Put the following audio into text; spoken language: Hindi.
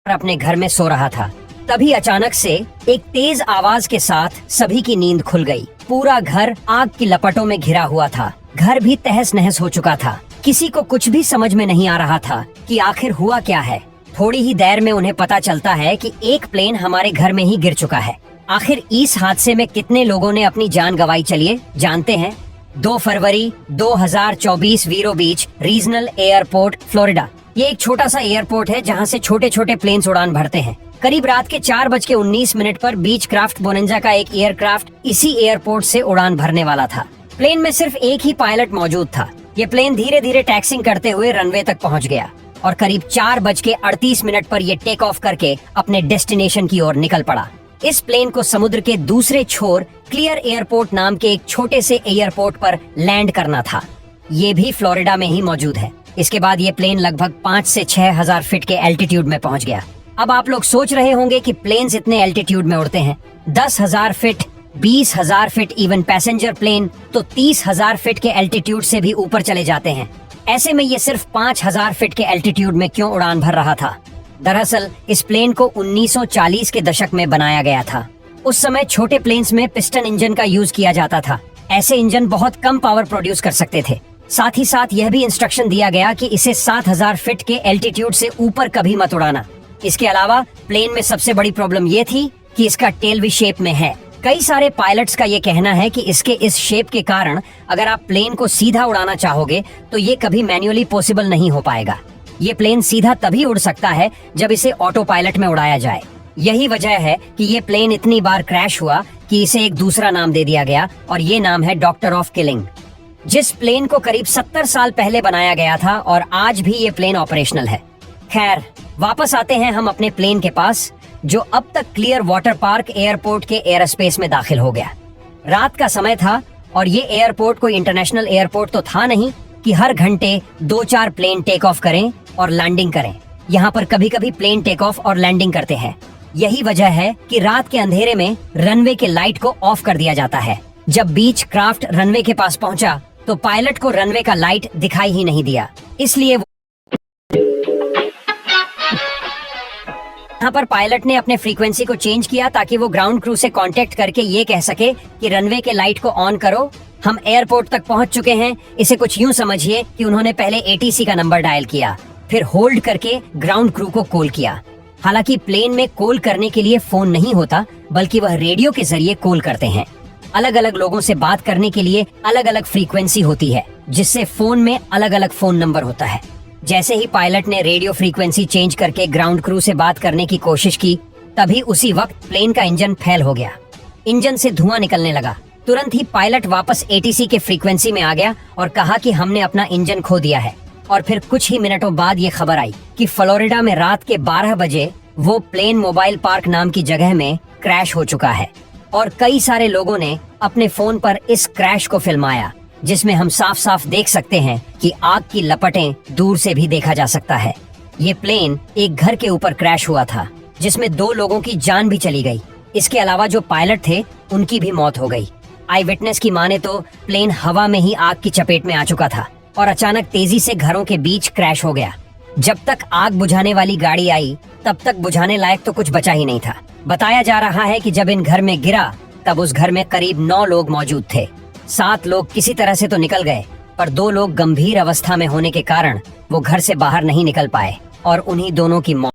अपने घर में सो रहा था। तभी अचानक से एक तेज आवाज के साथ सभी की नींद खुल गई। पूरा घर आग की लपटों में घिरा हुआ था। घर भी तहस नहस हो चुका था। किसी को कुछ भी समझ में नहीं आ रहा था कि आखिर हुआ क्या है। थोड़ी ही देर में उन्हें पता चलता है कि एक प्लेन हमारे घर में ही गिर चुका है। आखिर इस हादसे में कितने लोगों ने अपनी जान गंवाई, चलिए जानते हैं। 2 फरवरी 2024 वीरो बीच रीजनल एयरपोर्ट, फ्लोरिडा। ये एक छोटा सा एयरपोर्ट है जहाँ से छोटे छोटे प्लेन्स उड़ान भरते हैं। करीब रात के 4:19 पर बीच क्राफ्ट बोनेंजा का एक एयरक्राफ्ट इसी एयरपोर्ट से उड़ान भरने वाला था। प्लेन में सिर्फ एक ही पायलट मौजूद था। ये प्लेन धीरे धीरे टैक्सिंग करते हुए रनवे तक पहुंच गया और करीब 4:38 पर ये टेक ऑफ करके अपने डेस्टिनेशन की ओर निकल पड़ा। इस प्लेन को समुद्र के दूसरे छोर क्लियर एयरपोर्ट नाम के एक छोटे से एयरपोर्ट पर लैंड करना था। ये भी फ्लोरिडा में ही मौजूद है। इसके बाद ये प्लेन लगभग 5 से 6 हजार फीट के एल्टीट्यूड में पहुंच गया। अब आप लोग सोच रहे होंगे कि प्लेन्स इतने एल्टीट्यूड में उड़ते हैं। 10,000 feet, 20,000 feet, even passenger plane तो 30,000 फीट के एल्टीट्यूड से भी ऊपर चले जाते हैं। ऐसे में ये सिर्फ 5,000 फीट के एल्टीट्यूड में क्यों उड़ान भर रहा था? दरअसल इस प्लेन को 1940 के दशक में बनाया गया था। उस समय छोटे प्लेन्स में पिस्टन इंजन का यूज किया जाता था। ऐसे इंजन बहुत कम पावर प्रोड्यूस कर सकते थे। साथ ही साथ यह भी इंस्ट्रक्शन दिया गया कि इसे 7,000 फीट के एल्टीट्यूड से ऊपर कभी मत उड़ाना। इसके अलावा प्लेन में सबसे बड़ी प्रॉब्लम ये थी कि इसका टेल भी शेप में है। कई सारे पायलट्स का ये कहना है कि इसके इस शेप के कारण अगर आप प्लेन को सीधा उड़ाना चाहोगे तो ये कभी मैन्युअली पॉसिबल नहीं हो पाएगा। ये प्लेन सीधा तभी उड़ सकता है जब इसे ऑटो पायलट में उड़ाया जाए। यही वजह है कि ये प्लेन इतनी बार क्रैश हुआ कि इसे एक दूसरा नाम दे दिया गया और ये नाम है डॉक्टर ऑफ किलिंग। जिस प्लेन को करीब 70 साल पहले बनाया गया था और आज भी ये प्लेन ऑपरेशनल है। खैर, वापस आते हैं हम अपने प्लेन के पास, जो अब तक क्लियर वाटर पार्क एयरपोर्ट के एयरस्पेस में दाखिल हो गया। रात का समय था और ये एयरपोर्ट कोई इंटरनेशनल एयरपोर्ट तो था नहीं कि हर घंटे 2-4 प्लेन टेक ऑफ करें और लैंडिंग करें। यहाँ पर कभी कभी प्लेन टेक ऑफ और लैंडिंग करते हैं। यही वजह है कि रात के अंधेरे में रनवे के लाइट को ऑफ कर दिया जाता है। जब बीच क्राफ्ट रनवे के पास पहुंचा तो पायलट को रनवे का लाइट दिखाई ही नहीं दिया। इसलिए यहाँ पर पायलट ने अपने फ्रीक्वेंसी को चेंज किया ताकि वो ग्राउंड क्रू से कांटेक्ट करके ये कह सके कि रनवे के लाइट को ऑन करो, हम एयरपोर्ट तक पहुंच चुके हैं। इसे कुछ यूं समझिए कि उन्होंने पहले ATC का नंबर डायल किया, फिर होल्ड करके ग्राउंड क्रू को कॉल किया। हालांकि प्लेन में कॉल करने के लिए फोन नहीं होता, बल्कि वह रेडियो के जरिए कॉल करते हैं। अलग अलग लोगों से बात करने के लिए अलग अलग फ्रीक्वेंसी होती है, जिससे फोन में अलग अलग फोन नंबर होता है। जैसे ही पायलट ने रेडियो फ्रीक्वेंसी चेंज करके ग्राउंड क्रू से बात करने की कोशिश की, तभी उसी वक्त प्लेन का इंजन फेल हो गया। इंजन से धुआं निकलने लगा। तुरंत ही पायलट वापस ATC के फ्रीक्वेंसी में आ गया और कहा कि हमने अपना इंजन खो दिया है। और फिर कुछ ही मिनटों बाद ये खबर आई कि फ्लोरिडा में रात के 12 बजे वो प्लेन मोबाइल पार्क नाम की जगह में क्रैश हो चुका है। और कई सारे लोगों ने अपने फोन पर इस क्रैश को फिल्माया, जिसमें हम साफ साफ देख सकते हैं कि आग की लपटें दूर से भी देखा जा सकता है। ये प्लेन एक घर के ऊपर क्रैश हुआ था, जिसमें 2 लोगों की जान भी चली गई। इसके अलावा जो पायलट थे उनकी भी मौत हो गई। आई विटनेस की माने तो प्लेन हवा में ही आग की चपेट में आ चुका था और अचानक तेजी से घरों के बीच क्रैश हो गया। जब तक आग बुझाने वाली गाड़ी आई, तब तक बुझाने लायक तो कुछ बचा ही नहीं था। बताया जा रहा है कि जब इन घर में गिरा तब उस घर में करीब 9 लोग मौजूद थे। 7 लोग किसी तरह से तो निकल गए, पर 2 लोग गंभीर अवस्था में होने के कारण वो घर से बाहर नहीं निकल पाए और उन्हीं दोनों की मौत